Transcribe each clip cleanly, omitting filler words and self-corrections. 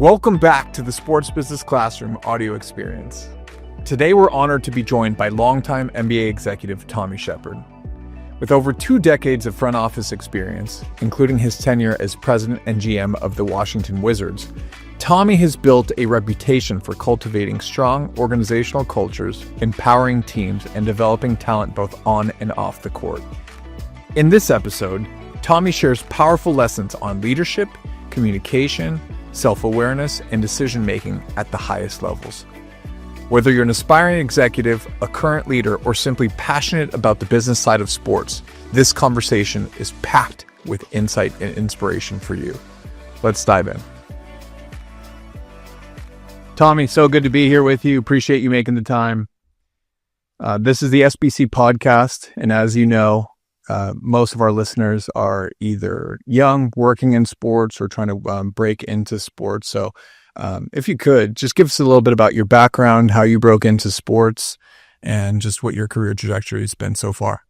Welcome back to the Sports Business Classroom audio experience. Today we're honored to be joined by longtime NBA executive Tommy Sheppard. With over 2 decades of front office experience, including his tenure as president and GM of the Washington Wizards, Tommy has built a reputation for cultivating strong organizational cultures, empowering teams, and developing talent both on and off the court. In this episode, Tommy shares powerful lessons on leadership, communication, self-awareness, and decision-making at the highest levels. Whether you're an aspiring executive, a current leader, or simply passionate about the business side of sports, this conversation is packed with insight and inspiration for you. Let's dive in. Tommy, so good to be here with you. Appreciate you making the time. This is the SBC podcast, and as you know, most of our listeners are either young, working in sports, or trying to break into sports. So if you could, just give us a little bit about your background, how you broke into sports, and just what your career trajectory has been so far.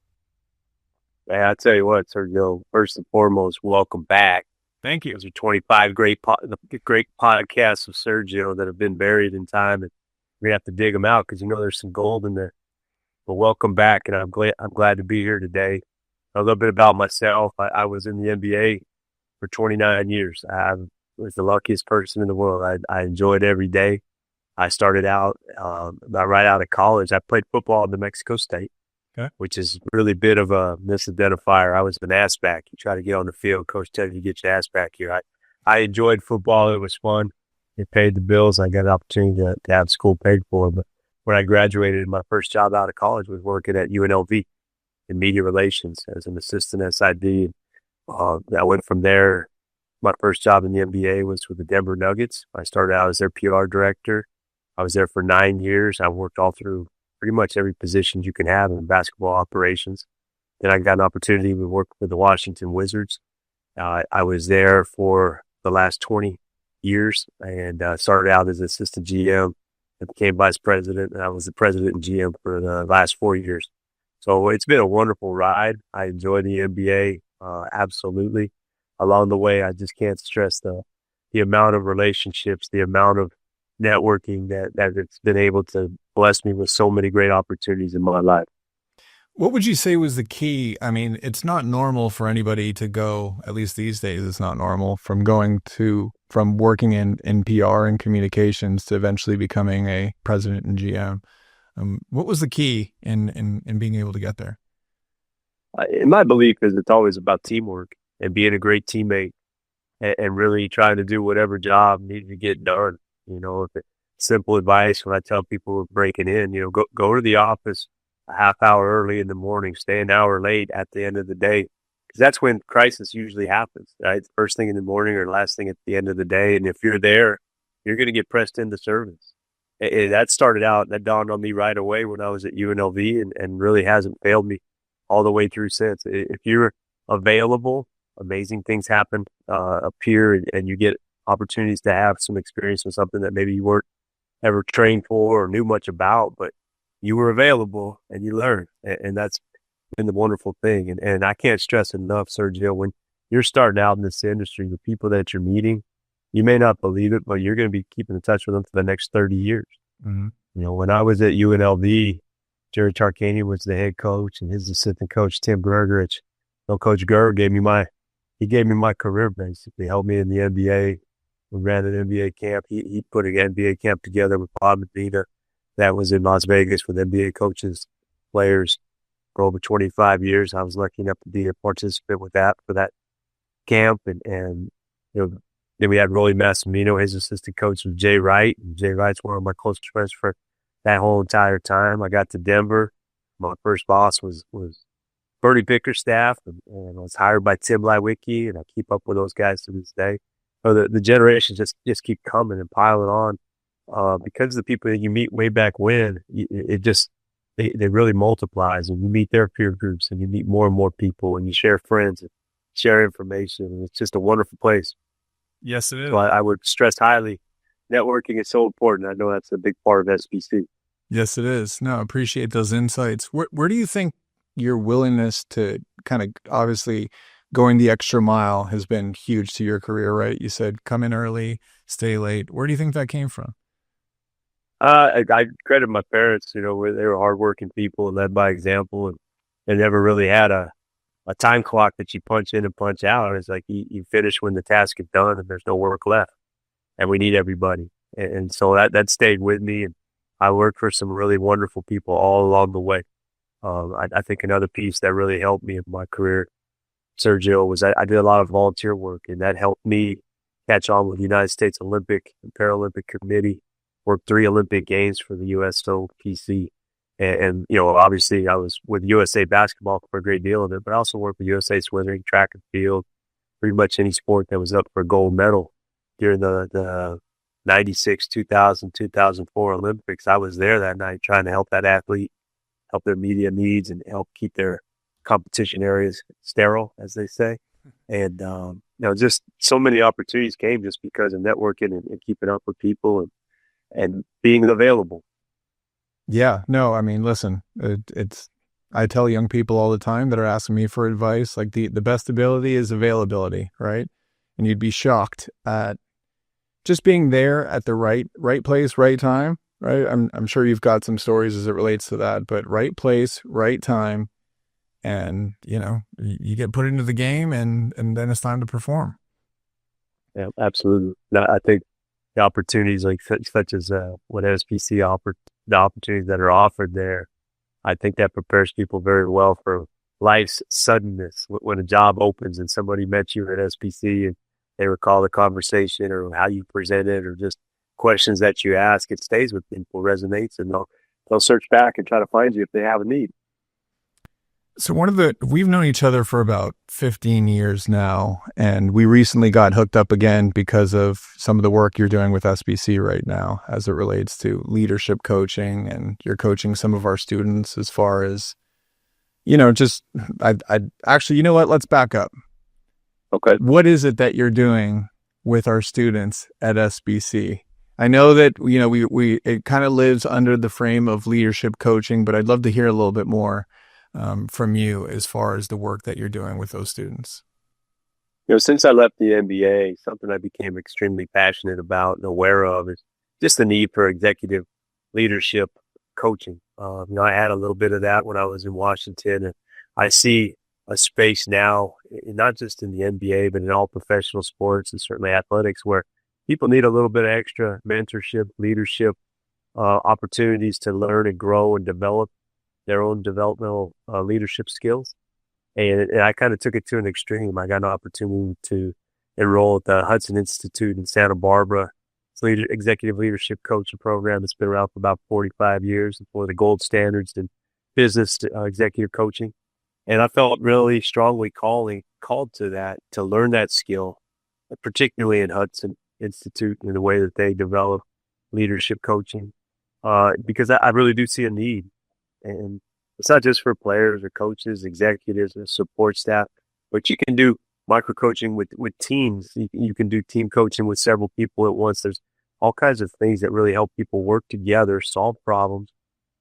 Man, I tell you what, Sergio, first and foremost, welcome back. Thank you. Those are 25 great podcasts of Sergio that have been buried in time, and we're gonna have to dig them out because there's some gold in there. But welcome back, and I'm glad to be here today. A little bit about myself. I was in the NBA for 29 years. I was the luckiest person in the world. I enjoyed every day. I started out about right out of college. I played football at New Mexico State, which is really a bit of a misidentifier. I was an ass back. You try to get on the field, coach tells you to get your ass back here. I enjoyed football. It was fun. It paid the bills. I got an opportunity to have school paid for. But when I graduated, my first job out of college was working at UNLV in media relations as an assistant SID. I went from there. My first job in the NBA was with the Denver Nuggets. I started out as their PR director. I was there for 9 years. I worked all through pretty much every position you can have in basketball operations. Then I got an opportunity to work with the Washington Wizards. I was there for the last 20 years and started out as assistant GM and became vice president. And I was the president and GM for the last 4 years. So it's been a wonderful ride. I enjoy the NBA, absolutely. Along the way, I just can't stress the amount of relationships, the amount of networking that it's been able to bless me with so many great opportunities in my life. What would you say was the key? I mean, it's not normal for anybody to go, at least these days, it's not normal, from working in PR and communications to eventually becoming a president and GM. What was the key in being able to get there? In my belief is it's always about teamwork and being a great teammate and really trying to do whatever job needed to get done. If it's simple advice when I tell people we're breaking in, go to the office a half hour early in the morning, stay an hour late at the end of the day, because that's when crisis usually happens, right? First thing in the morning or last thing at the end of the day. And if you're there, you're going to get pressed into service. That dawned on me right away when I was at UNLV and really hasn't failed me all the way through since. If you're available, amazing things happen up here and you get opportunities to have some experience with something that maybe you weren't ever trained for or knew much about, but you were available and you learned. And that's been the wonderful thing. And I can't stress enough, Sergio, when you're starting out in this industry, the people that you're meeting, you may not believe it, but you're going to be keeping in touch with them for the next 30 years. Mm-hmm. When I was at UNLV, Jerry Tarkanian was the head coach and his assistant coach, Tim Gergerich. Coach Gerger gave me my career, basically, helped me in the NBA. We ran an NBA camp. He put an NBA camp together with Bob Medina. That was in Las Vegas with NBA coaches, players for over 25 years. I was lucky enough to be a participant with that for that camp. And then we had Rolly Massimino. His assistant coach was Jay Wright. And Jay Wright's one of my closest friends for that whole entire time. I got to Denver. My first boss was Bernie Bickerstaff, and I was hired by Tim Lewicki, and I keep up with those guys to this day. So the generations just keep coming and piling on because the people that you meet way back when, they really multiplies, and you meet their peer groups, and you meet more and more people, and you share friends and share information, and it's just a wonderful place. Yes, it is. So I would stress highly, networking is so important. I know that's a big part of SBC. Yes, it is. No, I appreciate those insights. Where do you think your willingness to kind of obviously going the extra mile has been huge to your career, right? You said come in early, stay late. Where do you think that came from? I credit my parents, they were hardworking people and led by example, and they never really had a time clock that you punch in and punch out. It's like you finish when the task is done and there's no work left, and we need everybody. And so that stayed with me, and I worked for some really wonderful people all along the way. I think another piece that really helped me in my career, Sergio, was I did a lot of volunteer work, and that helped me catch on with the United States Olympic and Paralympic Committee, worked 3 Olympic Games for the USOPC. And obviously I was with USA Basketball for a great deal of it, but I also worked with USA Swimming, track and field, pretty much any sport that was up for a gold medal during the 96, 2000, 2004 Olympics. I was there that night trying to help that athlete, help their media needs, and help keep their competition areas sterile, as they say. And, just so many opportunities came just because of networking and keeping up with people and being available. Yeah, no, I mean, listen, I tell young people all the time that are asking me for advice, like the best ability is availability, right? And you'd be shocked at just being there at the right place, right time, right? I'm sure you've got some stories as it relates to that, but right place, right time, and you get put into the game, and then it's time to perform. Yeah, absolutely. No, I think the opportunities such as what SPC offered, the opportunities that are offered there, I think that prepares people very well for life's suddenness. When a job opens and somebody met you at SPC and they recall the conversation or how you presented or just questions that you ask, it stays with people, resonates, and they'll search back and try to find you if they have a need. So we've known each other for about 15 years now, and we recently got hooked up again because of some of the work you're doing with SBC right now as it relates to leadership coaching, and you're coaching some of our students as far as, I actually, you know what, let's back up. Okay. What is it that you're doing with our students at SBC? I know that, we it kind of lives under the frame of leadership coaching, but I'd love to hear a little bit more from you as far as the work that you're doing with those students. Since I left the NBA, something I became extremely passionate about and aware of is just the need for executive leadership coaching. I had a little bit of that when I was in Washington, and I see a space now, not just in the NBA, but in all professional sports and certainly athletics, where people need a little bit of extra mentorship, leadership opportunities to learn and grow and develop their own developmental leadership skills. And I kind of took it to an extreme. I got an opportunity to enroll at the Hudson Institute in Santa Barbara. It's executive leadership coaching program that's been around for about 45 years. It's one of the gold standards in business executive coaching. And I felt really strongly called to that, to learn that skill, particularly in Hudson Institute and the way that they develop leadership coaching, because I really do see a need. And it's not just for players or coaches, executives, or support staff, but you can do micro coaching with teams. You can do team coaching with several people at once. There's all kinds of things that really help people work together, solve problems.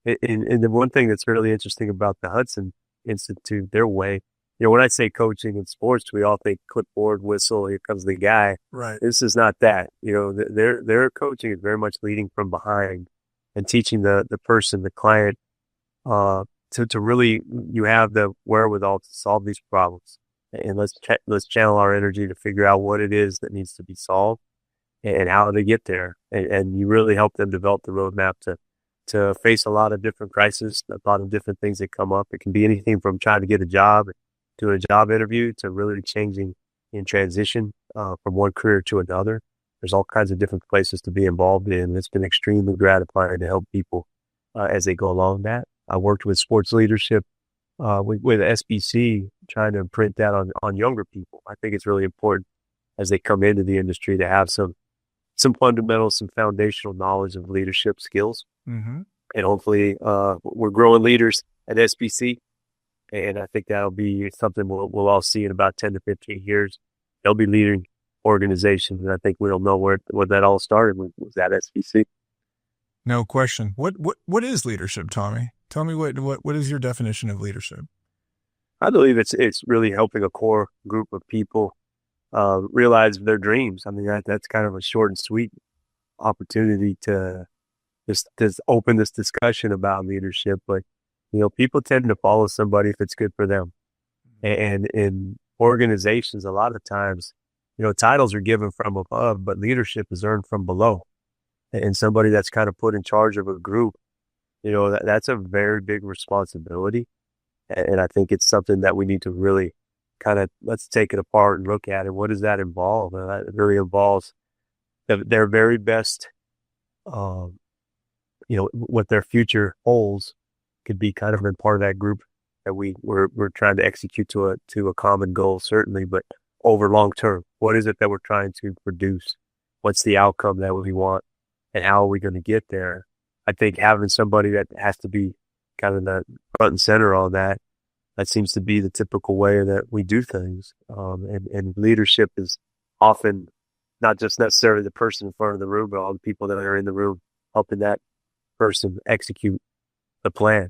And the one thing that's really interesting about the Hudson Institute, their way, when I say coaching in sports, we all think clipboard, whistle, here comes the guy. Right. This is not that. Their coaching is very much leading from behind and teaching the person, the client, to really, you have the wherewithal to solve these problems, and let's channel our energy to figure out what it is that needs to be solved and how to get there. And you really help them develop the roadmap to face a lot of different crises, a lot of different things that come up. It can be anything from trying to get a job, to a job interview, to really changing in transition from one career to another. There's all kinds of different places to be involved in. It's been extremely gratifying to help people as they go along that. I worked with sports leadership with SBC, trying to imprint that on younger people. I think it's really important as they come into the industry to have some fundamental, some foundational knowledge of leadership skills. Mm-hmm. And hopefully we're growing leaders at SBC. And I think that'll be something we'll all see in about 10 to 15 years. They'll be leading organizations. And I think we'll know where that all started was at SBC. No question. What is leadership, Tommy? Tell me what is your definition of leadership? I believe it's really helping a core group of people realize their dreams. I mean, that's kind of a short and sweet opportunity to just open this discussion about leadership. But people tend to follow somebody if it's good for them. And in organizations, a lot of times, titles are given from above, but leadership is earned from below. And somebody that's kind of put in charge of a group, that's a very big responsibility. And I think it's something that we need to really kind of, let's take it apart and look at it. What does that involve? And that really involves their very best, what their future holds could be kind of a part of that group that we're trying to execute to a common goal, certainly, but over long term, what is it that we're trying to produce? What's the outcome that we want, and how are we going to get there? I think having somebody that has to be kind of the front and center on that seems to be the typical way that we do things. And leadership is often not just necessarily the person in front of the room, but all the people that are in the room helping that person execute the plan.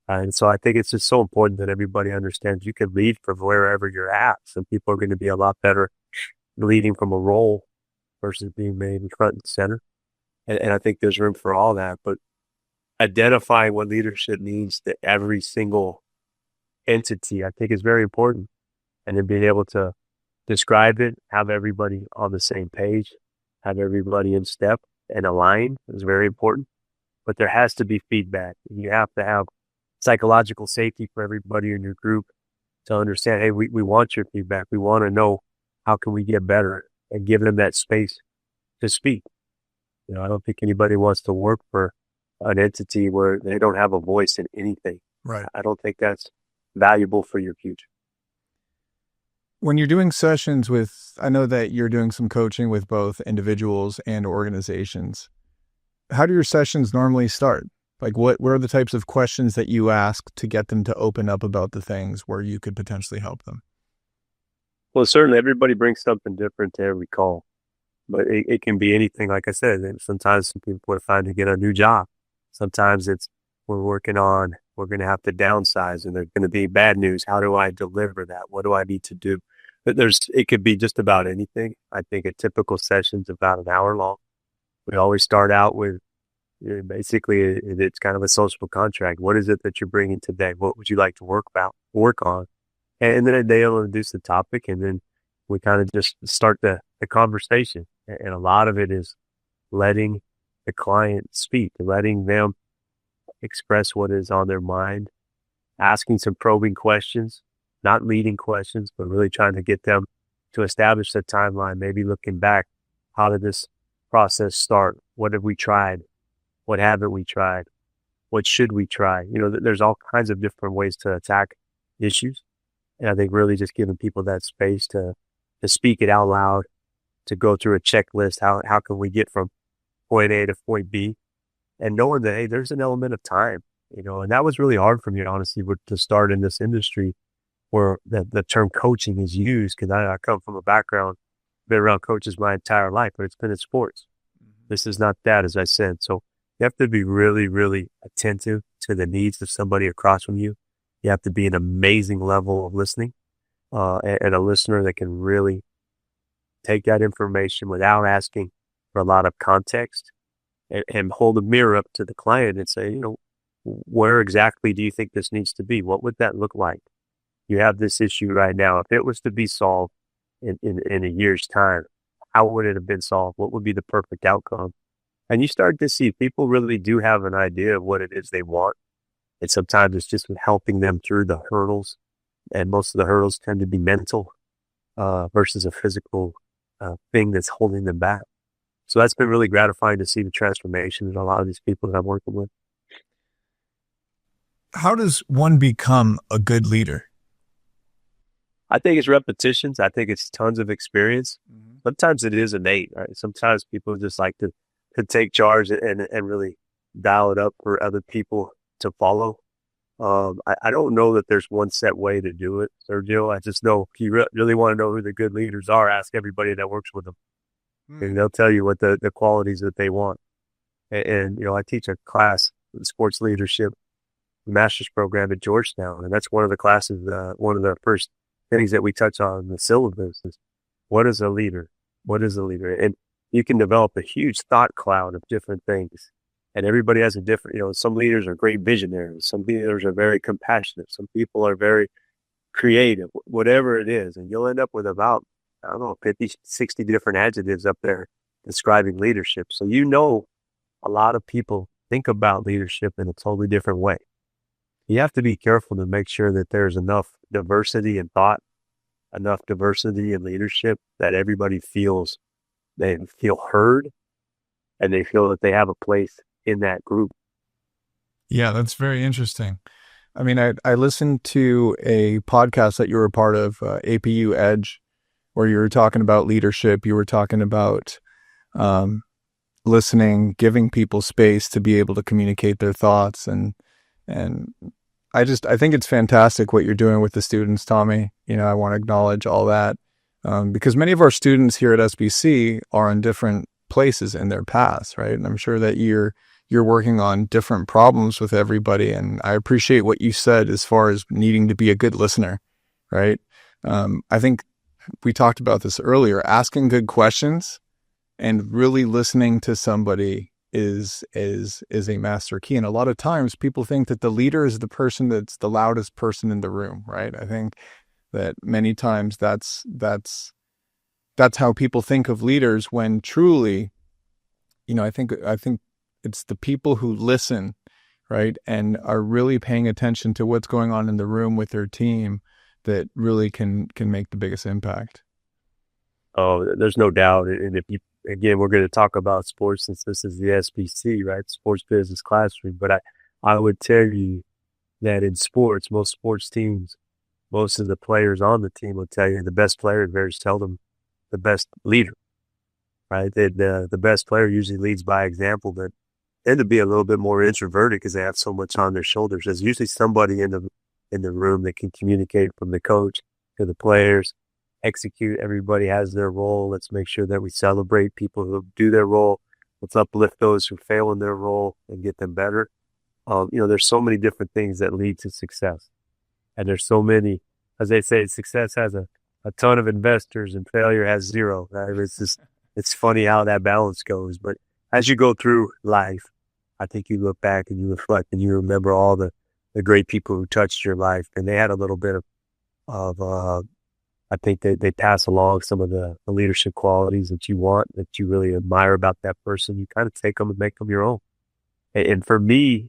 And so I think it's just so important that everybody understands you can lead from wherever you're at. Some people are going to be a lot better leading from a role versus being made in front and center. And I think there's room for all that. But identifying what leadership means to every single entity, I think is very important. And then being able to describe it, have everybody on the same page, have everybody in step and aligned is very important. But there has to be feedback. You have to have psychological safety for everybody in your group to understand, hey, we want your feedback. We want to know how can we get better, and give them that space to speak. I don't think anybody wants to work for an entity where they don't have a voice in anything. Right. I don't think that's valuable for your future. When you're doing sessions I know that you're doing some coaching with both individuals and organizations. How do your sessions normally start? Like what are the types of questions that you ask to get them to open up about the things where you could potentially help them? Well, certainly everybody brings something different to every call, but it can be anything. Like I said, sometimes some people are trying to get a new job. Sometimes it's we're going to have to downsize and there's going to be bad news. How do I deliver that? What do I need to do? But it could be just about anything. I think a typical session's about an hour long. We always start out with, basically it's kind of a social contract. What is it that you're bringing today? What would you like to work on? And then they'll introduce the topic, and then we kind of just start the conversation. And a lot of it is letting the client speak, letting them express what is on their mind, asking some probing questions, not leading questions, but really trying to get them to establish the timeline, maybe looking back. How did this process start? What have we tried? What haven't we tried? What should we try? There's all kinds of different ways to attack issues. And I think really just giving people that space to speak it out loud, to go through a checklist. How can we get from point A to point B? And knowing that, hey, there's an element of time, and that was really hard for me, honestly, to start in this industry where the term coaching is used, because I come from a background, been around coaches my entire life, but it's been in sports. This is not that, as I said. So you have to be really, really attentive to the needs of somebody across from you. You have to be an amazing level of listening, and a listener that can really take that information without asking for a lot of context, and hold a mirror up to the client and say, where exactly do you think this needs to be? What would that look like? You have this issue right now. If it was to be solved in a year's time, how would it have been solved? What would be the perfect outcome? And you start to see people really do have an idea of what it is they want. And sometimes it's just helping them through the hurdles. And most of the hurdles tend to be mental versus a physical thing that's holding them back. So that's been really gratifying to see the transformation in a lot of these people that I'm working with. How does one become a good leader? I think it's repetitions. I think it's tons of experience. Sometimes it is innate, right? Sometimes people just like to take charge and really dial it up for other people to follow. I don't know that there's one set way to do it, Sergio. I just know if you really want to know who the good leaders are, ask everybody that works with them. And they'll tell you what the qualities that they want. And I teach a class, sports leadership, master's program at Georgetown. And that's one of the classes, one of the first things that we touch on in the syllabus is what is a leader? What is a leader? And you can develop a huge thought cloud of different things. And everybody has a different, some leaders are great visionaries. Some leaders are very compassionate. Some people are very creative, whatever it is. And you'll end up with about, I don't know, 50, 60 different adjectives up there describing leadership. So, a lot of people think about leadership in a totally different way. You have to be careful to make sure that there's enough diversity in thought, enough diversity in leadership that everybody feels they feel heard and they feel that they have a place in that group. Yeah, that's very interesting. I mean, I listened to a podcast that you were a part of, APU Edge, where you were talking about leadership. You were talking about listening, giving people space to be able to communicate their thoughts. And I think it's fantastic what you're doing with the students, Tommy. I want to acknowledge all that because many of our students here at SBC are in different places in their paths, right? And I'm sure that you're working on different problems with everybody. And I appreciate what you said as far as needing to be a good listener, right? I think we talked about this earlier, asking good questions and really listening to somebody is a master key. And a lot of times people think that the leader is the person that's the loudest person in the room, right? I think that many times that's how people think of leaders when truly, I think it's the people who listen, right, and are really paying attention to what's going on in the room with their team that really can make the biggest impact. Oh, there's no doubt. And again, we're going to talk about sports since this is the SBC, right? Sports business classroom. But I would tell you that in sports, most sports teams, most of the players on the team will tell you the best player is very seldom the best leader, right? The best player usually leads by example, but tend to be a little bit more introverted because they have so much on their shoulders. There's usually somebody in the room that can communicate from the coach to the players, execute. Everybody has their role. Let's make sure that we celebrate people who do their role. Let's uplift those who fail in their role and get them better. There's so many different things that lead to success. And there's so many, as they say, success has a ton of investors and failure has zero. Right? It's funny how that balance goes. But as you go through life, I think you look back and you reflect and you remember all the great people who touched your life. And they had a little bit of I think they pass along some of the leadership qualities that you want, that you really admire about that person. You kind of take them and make them your own. And for me,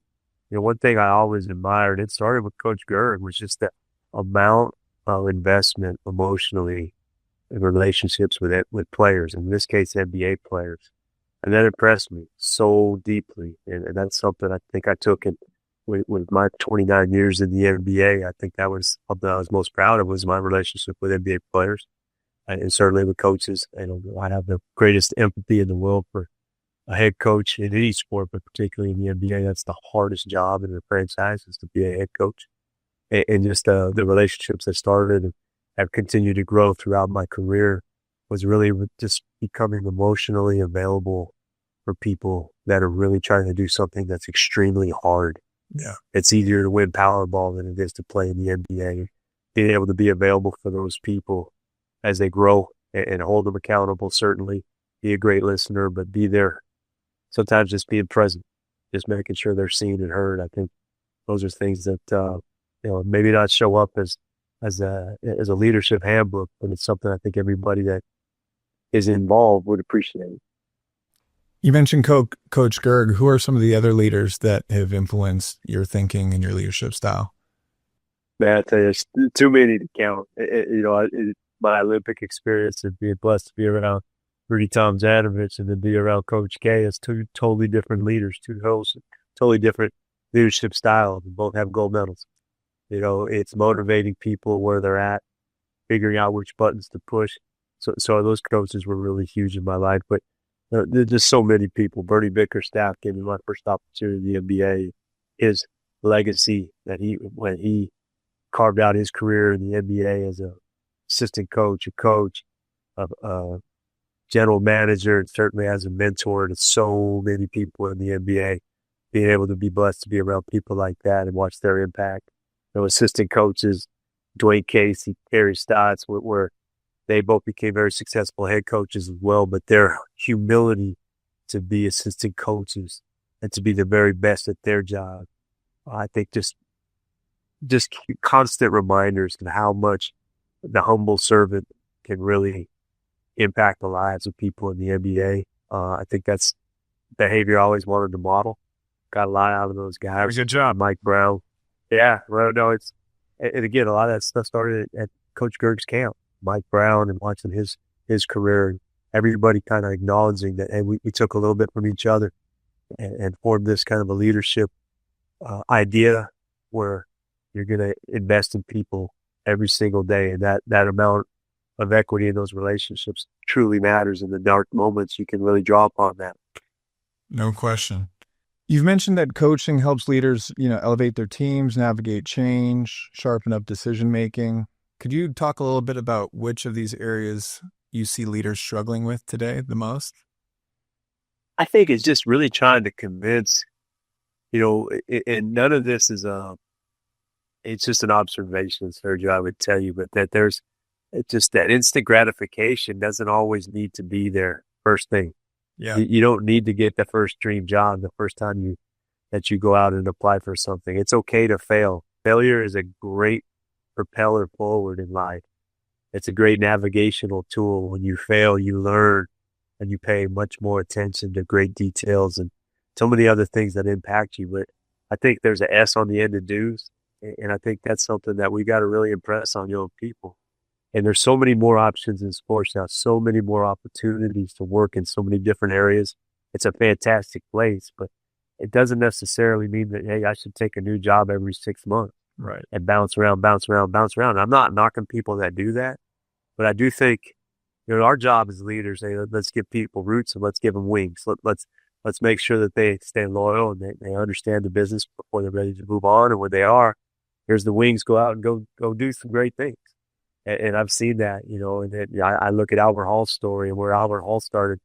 one thing I always admired, it started with Coach Gerg, was just the amount of investment emotionally in relationships with players, in this case, NBA players. And that impressed me so deeply. And that's something I think I took in with my 29 years in the NBA. I think that was something I was most proud of, was my relationship with NBA players and certainly with coaches. I have the greatest empathy in the world for a head coach in any sport, but particularly in the NBA. That's the hardest job in the franchise, is to be a head coach. And just the relationships that started and have continued to grow throughout my career was really just becoming emotionally available for people that are really trying to do something that's extremely hard. Yeah. It's easier to win Powerball than it is to play in the NBA. Being able to be available for those people as they grow and hold them accountable, certainly. Be a great listener, but be there. Sometimes just being present, just making sure they're seen and heard. I think those are things that, maybe not show up as a leadership handbook, but it's something I think everybody that is involved would appreciate. You mentioned Coach Gerg. Who are some of the other leaders that have influenced your thinking and your leadership style? Man, I tell you, it's too many to count. My Olympic experience and being blessed to be around Rudy Tomjanovich and then be around Coach K is two totally different leaders, two totally different leadership styles. Both have gold medals. It's motivating people where they're at, figuring out which buttons to push. So those coaches were really huge in my life. But there's just so many people. Bernie Bickerstaff gave me my first opportunity in the NBA. His legacy that when he carved out his career in the NBA as an assistant coach, a general manager, and certainly as a mentor to so many people in the NBA. being able to be blessed to be around people like that and watch their impact. Assistant coaches, Dwayne Casey, Terry Stotts, where they both became very successful head coaches as well, but their humility to be assistant coaches and to be the very best at their job, I think just constant reminders of how much the humble servant can really impact the lives of people in the NBA. I think that's behavior I always wanted to model. Got a lot out of those guys. Very good job. Mike Brown. Yeah, well, no, and again, a lot of that stuff started at Coach Gerg's camp. Mike Brown and watching his career, and everybody kind of acknowledging that, hey, we took a little bit from each other and formed this kind of a leadership idea where you're going to invest in people every single day, and that amount of equity in those relationships truly matters. In the dark moments, you can really draw upon that. No question. You've mentioned that coaching helps leaders, elevate their teams, navigate change, sharpen up decision-making. Could you talk a little bit about which of these areas you see leaders struggling with today the most? I think it's just really trying to convince, and none of this is, it's just an observation, Sergio, I would tell you, but that it's just that instant gratification doesn't always need to be there first thing. Yeah. You don't need to get the first dream job the first time that you go out and apply for something. It's okay to fail. Failure is a great propeller forward in life. It's a great navigational tool. When you fail, you learn and you pay much more attention to great details and so many other things that impact you. But I think there's an S on the end of dues. And I think that's something that we got to really impress on young people. And there's so many more options in sports now, so many more opportunities to work in so many different areas. It's a fantastic place, but it doesn't necessarily mean that, hey, I should take a new job every 6 months. Right. And bounce around. I'm not knocking people that do that, but I do think, our job as leaders, hey, let's give people roots and let's give them wings. Let's make sure that they stay loyal and they understand the business before they're ready to move on. And when they are, here's the wings, go out and go do some great things. And I've seen that, and then I look at Albert Hall's story and where Albert Hall started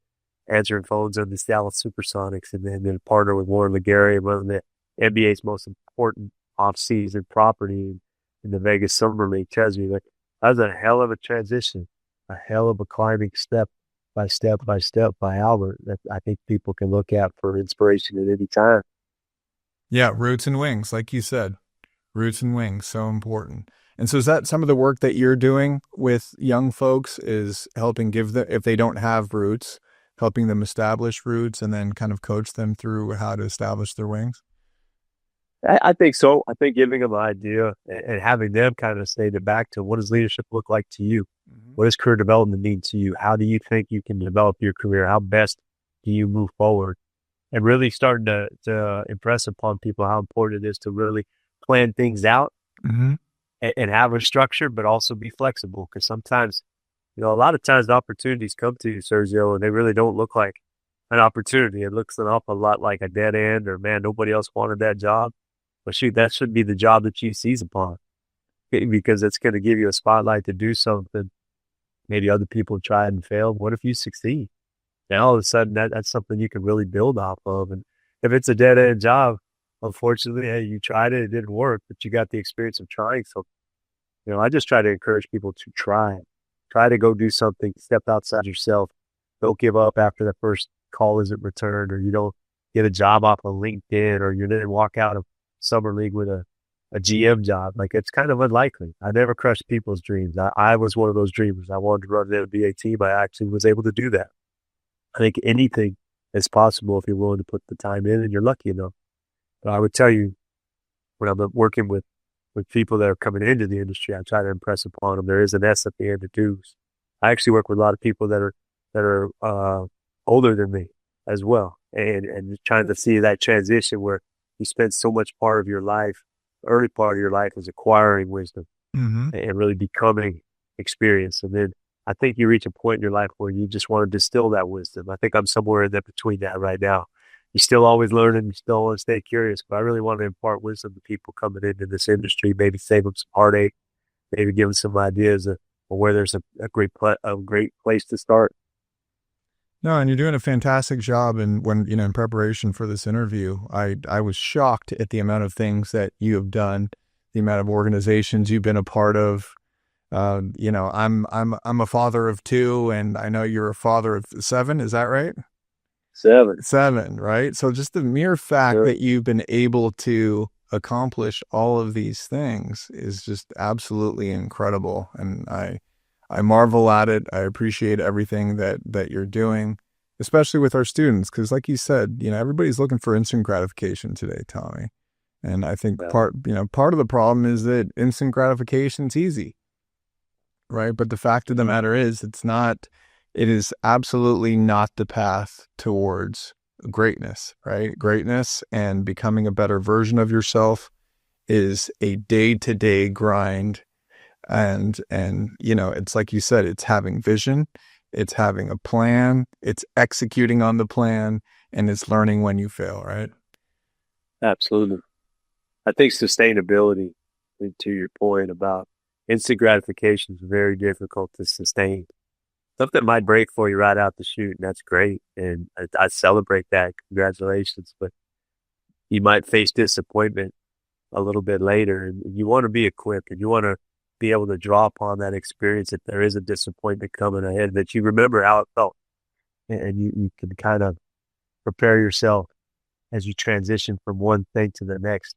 answering phones on the Dallas Supersonics and then partner with Warren LeGarry, one of the NBA's most important off-season property in the Vegas Summer League. Tells me that was a hell of a transition, a hell of a climbing step by step by Albert that I think people can look at for inspiration at any time. Yeah, roots and wings, like you said. Roots and wings, so important. And so is that some of the work that you're doing with young folks, is helping give them, if they don't have roots, helping them establish roots and then kind of coach them through how to establish their wings? I think so. I think giving them an idea and having them kind of state it back to, what does leadership look like to you? Mm-hmm. What does career development mean to you? How do you think you can develop your career? How best do you move forward? And really starting to impress upon people how important it is to really plan things out. Mm-hmm. And have a structure, but also be flexible. Because sometimes, a lot of times the opportunities come to you, Sergio, and they really don't look like an opportunity. It looks an awful lot like a dead end, or, man, nobody else wanted that job. But shoot, that should be the job that you seize upon, because it's going to give you a spotlight to do something maybe other people tried and failed. What if you succeed? Now all of a sudden that's something you can really build off of. And if it's a dead end job, unfortunately, hey, you tried it didn't work, but you got the experience of trying. So, I just try to encourage people to try to go do something, step outside yourself. Don't give up after the first call isn't returned, or you don't get a job off of LinkedIn, or you didn't walk out of summer league with a GM job. Like, it's kind of unlikely. I never crushed people's dreams. I was one of those dreamers. I wanted to run an NBA team. I actually was able to do that. I think anything is possible if you're willing to put the time in and you're lucky enough. But I would tell you, when I'm working with people that are coming into the industry, I try to impress upon them there is an S at the end of dues. I actually work with a lot of people that are older than me as well, and trying to see that transition where you spend so much part of your life, early part of your life, is acquiring wisdom and really becoming experience, and then I think you reach a point in your life where you just want to distill that wisdom. I think I'm somewhere in between that right now. You're still always learning. You still want to stay curious, but I really want to impart wisdom to people coming into this industry, maybe save them some heartache, maybe give them some ideas of where there's a great place to start. No, and you're doing a fantastic job. And when, in preparation for this interview, I was shocked at the amount of things that you have done, the amount of organizations you've been a part of. I'm a father of two, and I know you're a father of seven. Is that right? 7. Seven, right? So just the mere fact Sure. that you've been able to accomplish all of these things is just absolutely incredible. And I marvel at it. I appreciate everything that you're doing, especially with our students, because like you said, everybody's looking for instant gratification today, Tommy. And I think Yeah, part of the problem is that instant gratification's easy, right? But the fact of the matter is, it is absolutely not the path towards greatness, right? Greatness and becoming a better version of yourself is a day-to-day grind. And it's like you said, it's having vision, it's having a plan, it's executing on the plan, and it's learning when you fail, right? absolutely. I think sustainability, to your point about instant gratification, is very difficult to sustain. Something might break for you right out the chute, and that's great. And I celebrate that. Congratulations. But you might face disappointment a little bit later, and you want to be equipped and you want to be able to draw upon that experience if there is a disappointment coming ahead, that you remember how it felt, and you can kind of prepare yourself as you transition from one thing to the next.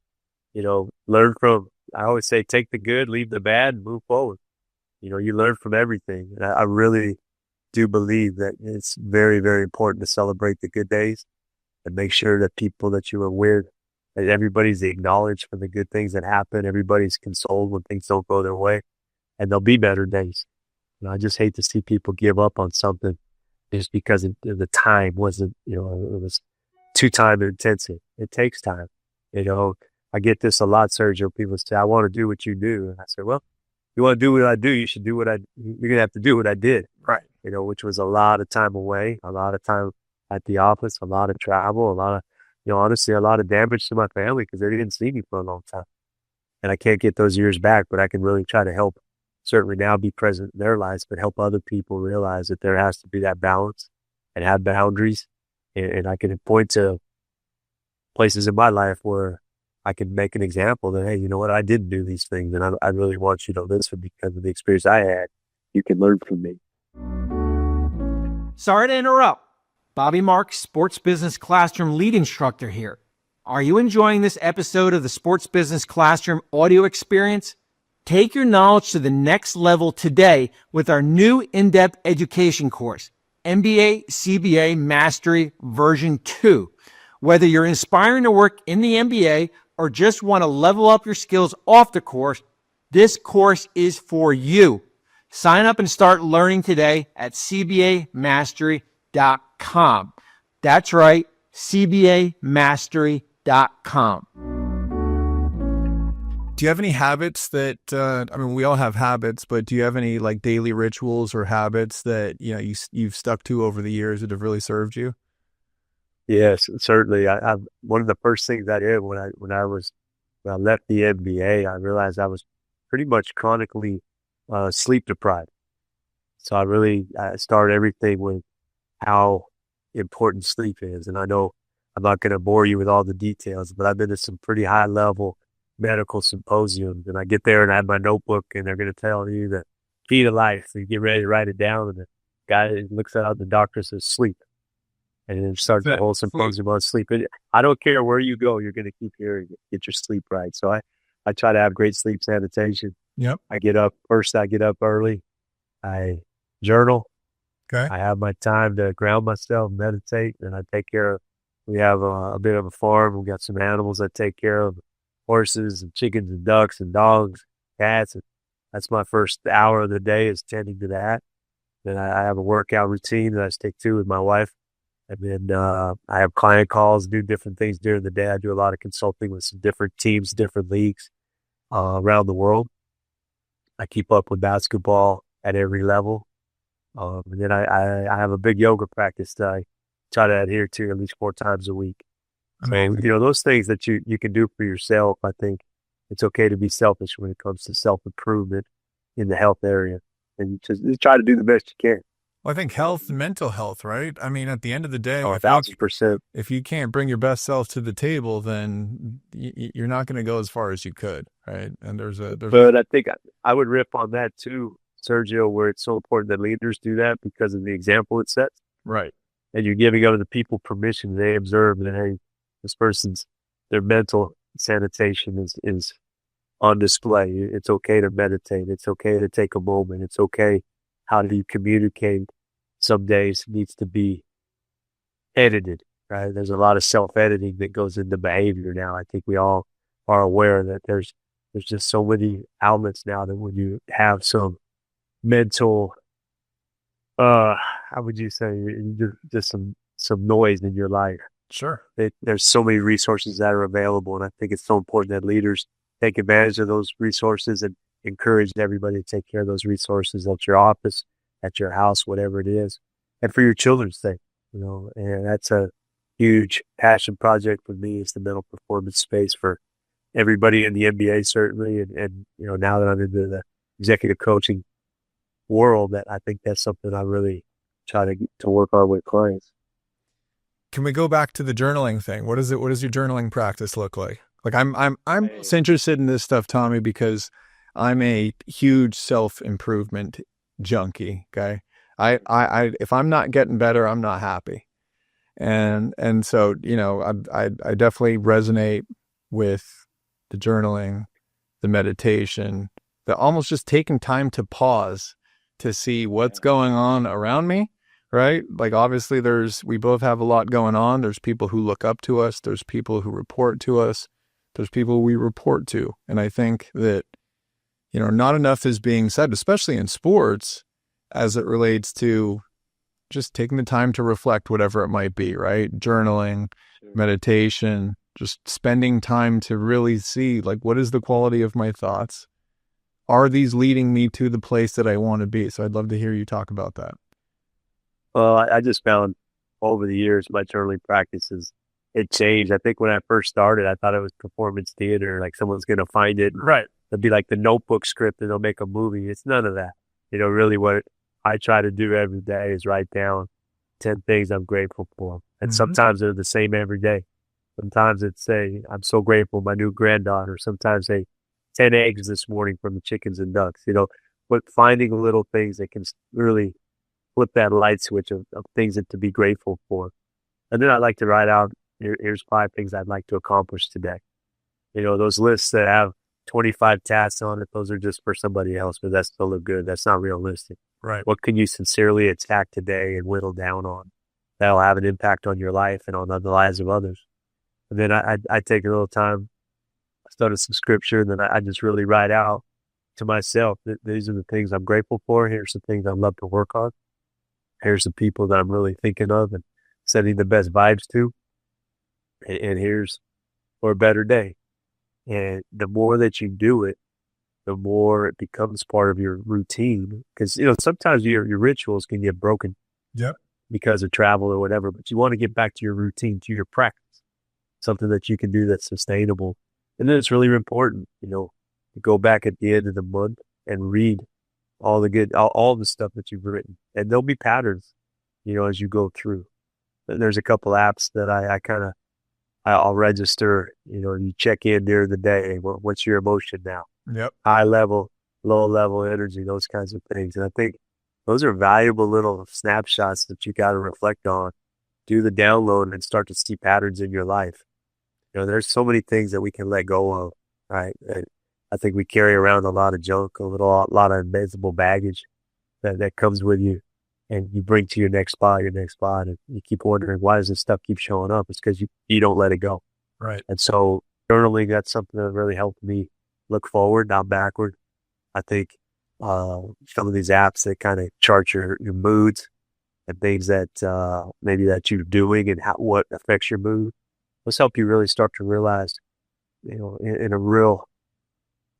Learn from, I always say, take the good, leave the bad, and move forward. You learn from everything. And I really do believe that it's very, very important to celebrate the good days and make sure that people that you are with, that everybody's acknowledged for the good things that happen. Everybody's consoled when things don't go their way, and there'll be better days. I just hate to see people give up on something just because the time wasn't, it was too time intensive. It takes time. I get this a lot, Sergio. People say, I want to do what you do. And I say, well, you want to do what I do, you should do you're going to have to do what I did. Right. Which was a lot of time away, a lot of time at the office, a lot of travel, a lot of, honestly, a lot of damage to my family because they didn't see me for a long time. And I can't get those years back, but I can really try to help, certainly now be present in their lives, but help other people realize that there has to be that balance and have boundaries. And I can point to places in my life where I can make an example that, hey, you know what, I didn't do these things, and I really want you to listen because of the experience I had. You can learn from me. Sorry to interrupt. Bobby Marks, Sports Business Classroom Lead Instructor here. Are you enjoying this episode of the Sports Business Classroom audio experience? Take your knowledge to the next level today with our new in-depth education course, MBA CBA Mastery Version 2. Whether you're inspiring to work in the MBA or just want to level up your skills off the course, this course is for you. Sign up and start learning today at cbamastery.com. That's right, cbamastery.com. Do you have any habits that, we all have habits, but do you have any like daily rituals or habits that, you've stuck to over the years that have really served you? Yes, certainly. One of the first things I did when I left the NBA, I realized I was pretty much chronically sleep deprived. So I started everything with how important sleep is. And I know I'm not going to bore you with all the details, but I've been to some pretty high level medical symposiums, and I get there and I have my notebook, and they're going to tell you the key to life. So you get ready to write it down, and the guy looks out, the doctor says sleep. And then starts the whole symposium on sleep. And I don't care where you go, you're going to keep hearing it. Get your sleep right. So I try to have great sleep sanitation. Yep. I get up early. I journal. Okay. I have my time to ground myself, meditate, and I take care of, we have a bit of a farm. We've got some animals I take care of, horses and chickens and ducks and dogs, cats. And that's my first hour of the day is tending to that. Then I have a workout routine that I stick to with my wife. And then I have client calls, do different things during the day. I do a lot of consulting with some different teams, different leagues around the world. I keep up with basketball at every level. And then I have a big yoga practice that I try to adhere to at least 4 times a week. So, those things that you can do for yourself, I think it's okay to be selfish when it comes to self-improvement in the health area. And just try to do the best you can. Well, I think health and mental health, right? I mean, at the end of the day, Oh, 1,000%. if you can't bring your best self to the table, then you're not going to go as far as you could, right? And But I think I would rip on that too, Sergio, where it's so important that leaders do that because of the example it sets. right. And you're giving other people permission. They observe that, hey, this person's, their mental sanitation is on display. It's okay to meditate. It's okay to take a moment. It's okay. How do you communicate? Some days needs to be edited, right? There's a lot of self-editing that goes into behavior now. I think we all are aware that there's just so many outlets now that when you have some mental, how would you say, just some noise in your life. Sure. There's so many resources that are available, and I think it's so important that leaders take advantage of those resources and encourage everybody to take care of those resources at your office, at your house, whatever it is, and for your children's sake, and that's a huge passion project for me is the mental performance space for everybody in the NBA, certainly. And now that I'm into the executive coaching world, that I think that's something I really try to work on with clients. Can we go back to the journaling thing? What does your journaling practice look like? Like I'm so interested in this stuff, Tommy, because I'm a huge self-improvement junkie. Okay. I if I'm not getting better, I'm not happy. And so, I definitely resonate with the journaling, the meditation, the almost just taking time to pause to see what's going on around me. Right? Like obviously we both have a lot going on. There's people who look up to us. There's people who report to us. There's people we report to. And I think that, not enough is being said, especially in sports, as it relates to just taking the time to reflect, whatever it might be, right? Journaling, meditation, just spending time to really see, like, what is the quality of my thoughts? Are these leading me to the place that I want to be? So I'd love to hear you talk about that. Well, I just found over the years my journaling practices, it changed. I think when I first started, I thought it was performance theater, like someone's going to find it. Right. It'll be like the Notebook script and they'll make a movie. It's none of that. Really what I try to do every day is write down 10 things I'm grateful for. And sometimes they're the same every day. Sometimes it's I'm so grateful for my new granddaughter. Sometimes 10 eggs this morning from the chickens and ducks, but finding little things that can really flip that light switch of things to be grateful for. And then I like to write out, here's 5 things I'd like to accomplish today. Those lists that have 25 tasks on it, those are just for somebody else, but that still look good. That's not realistic. Right. What can you sincerely attack today and whittle down on? That'll have an impact on your life and on the lives of others. And then I take a little time, I study some scripture, and then I just really write out to myself that these are the things I'm grateful for. Here's the things I'd love to work on. Here's the people that I'm really thinking of and sending the best vibes to. And here's for a better day. And the more that you do it, the more it becomes part of your routine. Because, sometimes your rituals can get broken. Yep. Because of travel or whatever. But you want to get back to your routine, to your practice. Something that you can do that's sustainable. And then it's really important, to go back at the end of the month and read all the stuff that you've written. And there'll be patterns, as you go through. There's a couple apps that I'll register, you check in during the day. What's your emotion now? Yep. High level, low level energy, those kinds of things. And I think those are valuable little snapshots that you got to reflect on, do the download and start to see patterns in your life. There's so many things that we can let go of, right? And I think we carry around a lot of junk, a lot of invisible baggage that comes with you, and you bring to your next spot, and you keep wondering, why does this stuff keep showing up? It's because you don't let it go. Right. And so journaling, that's something that really helped me look forward, not backward. I think some of these apps that kind of chart your moods and things that maybe that you're doing and what affects your mood, those help you really start to realize, in a real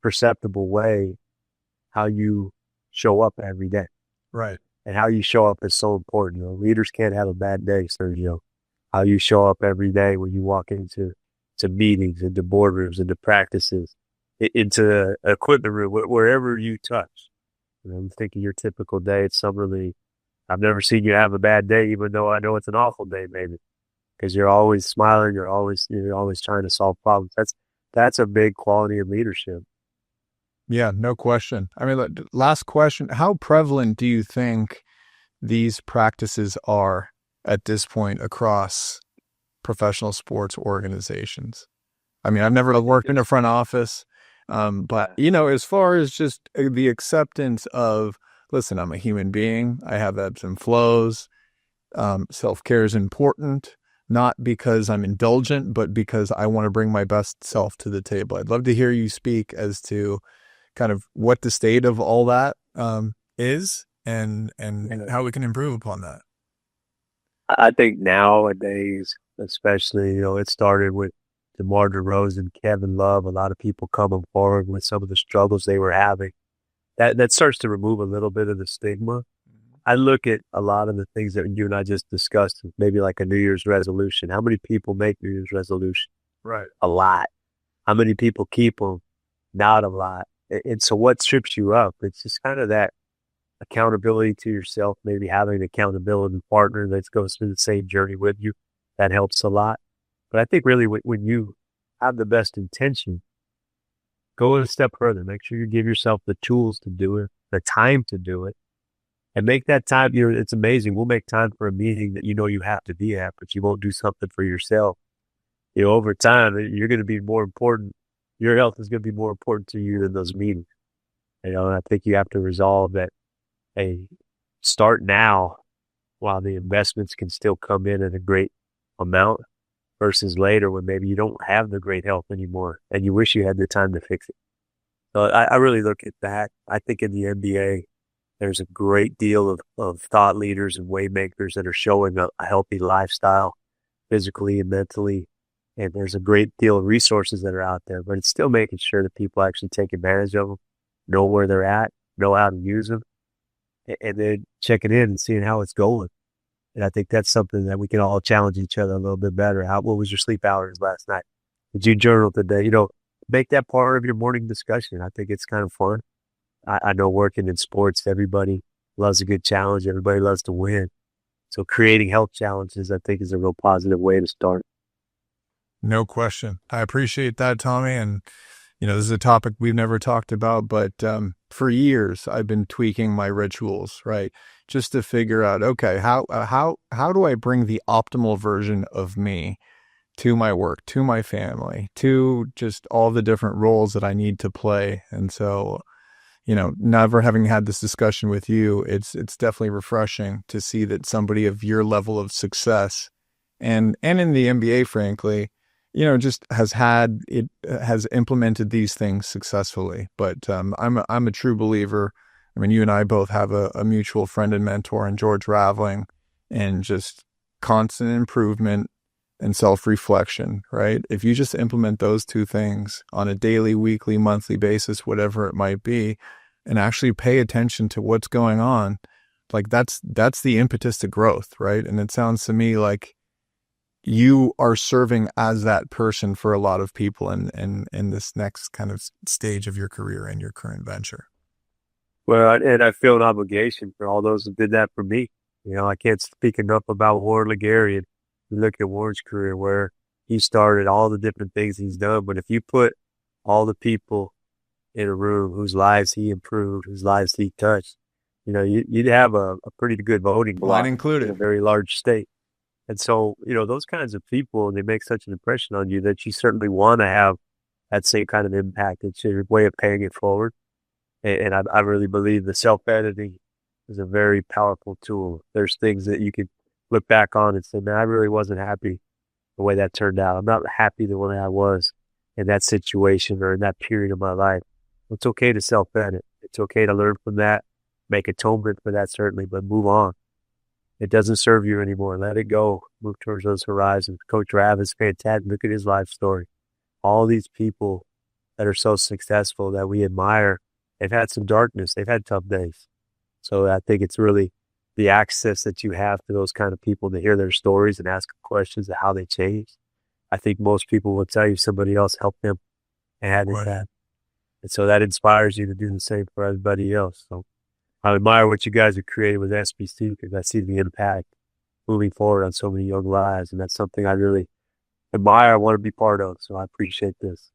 perceptible way, how you show up every day. Right. And how you show up is so important. Leaders can't have a bad day, Sergio. How you show up every day when you walk into meetings, into boardrooms, into practices, into equipment room, wherever you touch. I'm thinking your typical day at Summer League. I've never seen you have a bad day, even though I know it's an awful day, maybe, because you're always smiling. You're always trying to solve problems. That's a big quality of leadership. Yeah, no question. I mean, last question. How prevalent do you think these practices are at this point across professional sports organizations? I mean, I've never worked in a front office, but, as far as just the acceptance of, listen, I'm a human being. I have ebbs and flows. Self-care is important, not because I'm indulgent, but because I want to bring my best self to the table. I'd love to hear you speak as to kind of what the state of all that is and how we can improve upon that. I think nowadays, especially, it started with DeMar DeRozan, Kevin Love, a lot of people coming forward with some of the struggles they were having. That starts to remove a little bit of the stigma. I look at a lot of the things that you and I just discussed, maybe like a New Year's resolution. How many people make New Year's resolution? Right. A lot. How many people keep them? Not a lot. And so what trips you up? It's just kind of that accountability to yourself, maybe having an accountability partner that goes through the same journey with you. That helps a lot. But I think really when you have the best intention, go a step further. Make sure you give yourself the tools to do it, the time to do it, and make that time. It's amazing. We'll make time for a meeting that you have to be at, but you won't do something for yourself. Over time, you're going to be more important. Your health is going to be more important to you than those meetings. And I think you have to resolve that. Hey, start now while the investments can still come in at a great amount versus later when maybe you don't have the great health anymore and you wish you had the time to fix it. So I really look at that. I think in the NBA, there's a great deal of thought leaders and way makers that are showing a healthy lifestyle physically and mentally. And there's a great deal of resources that are out there, but it's still making sure that people actually take advantage of them, know where they're at, know how to use them, and then checking in and seeing how it's going. And I think that's something that we can all challenge each other a little bit better. What was your sleep hours last night? Did you journal today? Make that part of your morning discussion. I think it's kind of fun. I know working in sports, everybody loves a good challenge. Everybody loves to win. So creating health challenges, I think, is a real positive way to start. No question. I appreciate that, Tommy. And, this is a topic we've never talked about, but for years I've been tweaking my rituals, right? Just to figure out, okay, how do I bring the optimal version of me to my work, to my family, to just all the different roles that I need to play. And so, never having had this discussion with you, it's definitely refreshing to see that somebody of your level of success and in the NBA, frankly, just has implemented these things successfully. But I'm a true believer. I mean, you and I both have a mutual friend and mentor in George Raveling, and just constant improvement and self-reflection, right? If you just implement those two things on a daily, weekly, monthly basis, whatever it might be, and actually pay attention to what's going on, like that's the impetus to growth, right? And it sounds to me like you are serving as that person for a lot of people in this next kind of stage of your career and your current venture. Well, and I feel an obligation for all those who did that for me. I can't speak enough about Warren Legary. And you look at Warren's career where he started, all the different things he's done. But if you put all the people in a room whose lives he improved, whose lives he touched, you'd have a pretty good voting block. Mine included. In a very large state. And so, those kinds of people, they make such an impression on you that you certainly want to have that same kind of impact. It's your way of paying it forward. And I really believe the self-editing is a very powerful tool. There's things that you can look back on and say, man, I really wasn't happy the way that turned out. I'm not happy the way I was in that situation or in that period of my life. It's okay to self-edit. It's okay to learn from that, make atonement for that, certainly, but move on. It doesn't serve you anymore. Let it go. Move towards those horizons. Coach Rav is fantastic. Look at his life story. All these people that are so successful that we admire, they've had some darkness. They've had tough days. So I think it's really the access that you have to those kind of people to hear their stories and ask questions of how they changed. I think most people will tell you somebody else helped them and had it bad. And so that inspires you to do the same for everybody else. So I admire what you guys have created with SBC because I see the impact moving forward on so many young lives, and that's something I really admire. I want to be part of, so I appreciate this.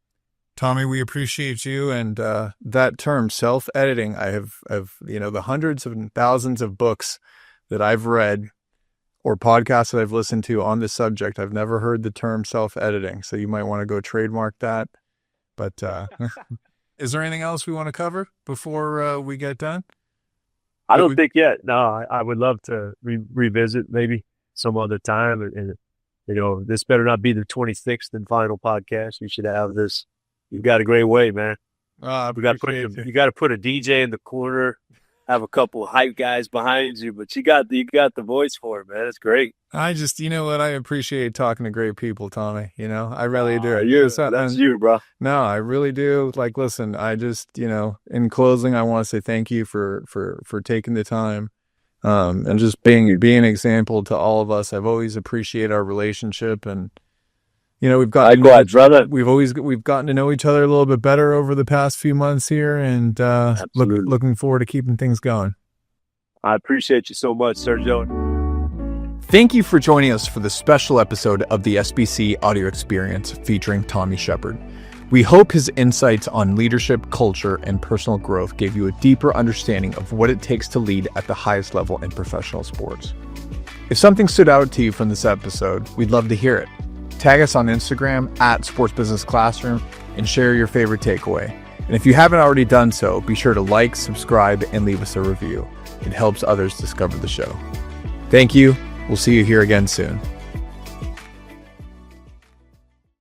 Tommy, we appreciate you. And that term, self-editing, I have the hundreds and thousands of books that I've read or podcasts that I've listened to on this subject. I've never heard the term self-editing, so you might want to go trademark that. But is there anything else we want to cover before we get done? I don't think yet. No, I would love to revisit maybe some other time. And, this better not be the 26th and final podcast. You should have this. You've got a great way, man. You got to put a DJ in the corner, have a couple of hype guys behind you, but you got the voice for it, man. It's great. I just, I appreciate talking to great people, Tommy. I really do. That's you, bro. No, I really do. Like, listen, I just, in closing, I want to say thank you for taking the time, and just being an example to all of us. I've always appreciated our relationship, and we've gotten to know each other a little bit better over the past few months here, and looking forward to keeping things going. I appreciate you so much, Sergio. Thank you for joining us for this special episode of the SBC Audio Experience featuring Tommy Sheppard. We hope his insights on leadership, culture, and personal growth gave you a deeper understanding of what it takes to lead at the highest level in professional sports. If something stood out to you from this episode, we'd love to hear it. Tag us on Instagram @SportsBusinessClassroom and share your favorite takeaway. And if you haven't already done so, be sure to like, subscribe, and leave us a review. It helps others discover the show. Thank you. We'll see you here again soon.